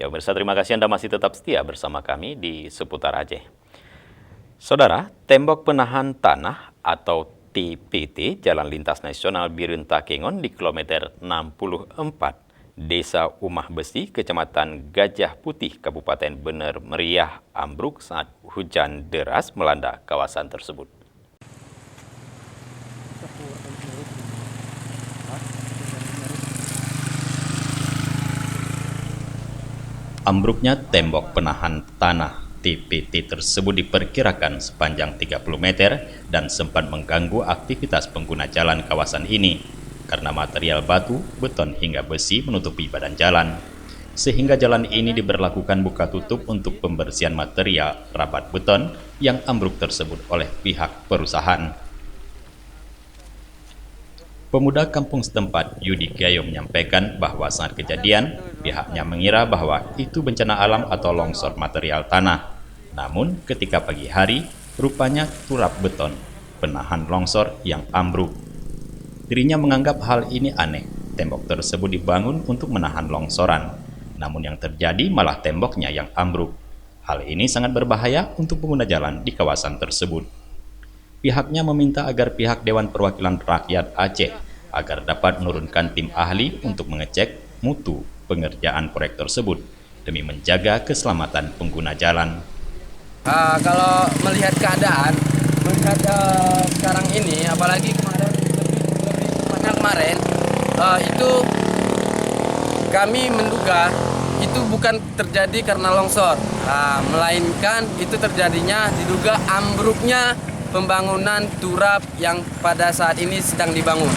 Ya pemirsa, terima kasih Anda masih tetap setia bersama kami di Seputar Aceh. Saudara, tembok penahan tanah atau TPT Jalan Lintas Nasional Birunta Kengon di kilometer 64 Desa Umah Besi, Kecamatan Gajah Putih, Kabupaten Bener Meriah ambruk saat hujan deras melanda kawasan tersebut. Ambruknya tembok penahan tanah TPT tersebut diperkirakan sepanjang 30 meter dan sempat mengganggu aktivitas pengguna jalan kawasan ini karena material batu, beton hingga besi menutupi badan jalan. Sehingga jalan ini diberlakukan buka tutup untuk pembersihan material rabat beton yang ambruk tersebut oleh pihak perusahaan. Pemuda kampung setempat, Yudi Gayo, menyampaikan bahwa saat kejadian, pihaknya mengira bahwa itu bencana alam atau longsor material tanah. Namun, ketika pagi hari, rupanya turap beton, penahan longsor yang ambruk. Dirinya menganggap hal ini aneh, tembok tersebut dibangun untuk menahan longsoran. Namun yang terjadi malah temboknya yang ambruk. Hal ini sangat berbahaya untuk pengguna jalan di kawasan tersebut. Pihaknya meminta agar pihak Dewan Perwakilan Rakyat Aceh agar dapat menurunkan tim ahli untuk mengecek mutu pengerjaan proyek tersebut demi menjaga keselamatan pengguna jalan. Kalau melihat keadaan, sekarang ini, apalagi lebih kemarin, itu kami menduga itu bukan terjadi karena longsor, melainkan itu terjadinya diduga ambruknya pembangunan turap yang pada saat ini sedang dibangun.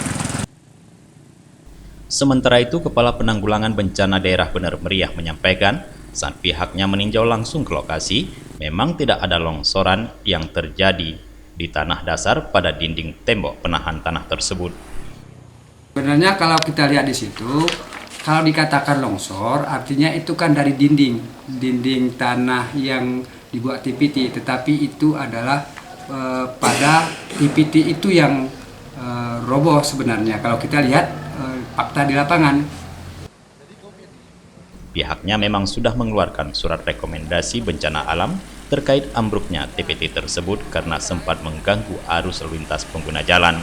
Sementara itu, Kepala Penanggulangan Bencana Daerah Bener Meriah menyampaikan, saat pihaknya meninjau langsung ke lokasi, memang tidak ada longsoran yang terjadi di tanah dasar pada dinding tembok penahan tanah tersebut. Sebenarnya kalau kita lihat di situ, kalau dikatakan longsor, artinya itu kan dari dinding tanah yang dibuat TPT, tetapi itu adalah pada TPT itu yang roboh sebenarnya kalau kita lihat fakta di lapangan. Pihaknya memang sudah mengeluarkan surat rekomendasi bencana alam terkait ambruknya TPT tersebut karena sempat mengganggu arus lalu lintas pengguna jalan.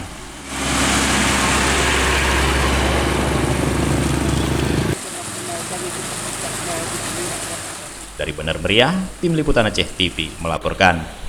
Dari Bener Meriah, Tim Liputan Aceh TV melaporkan.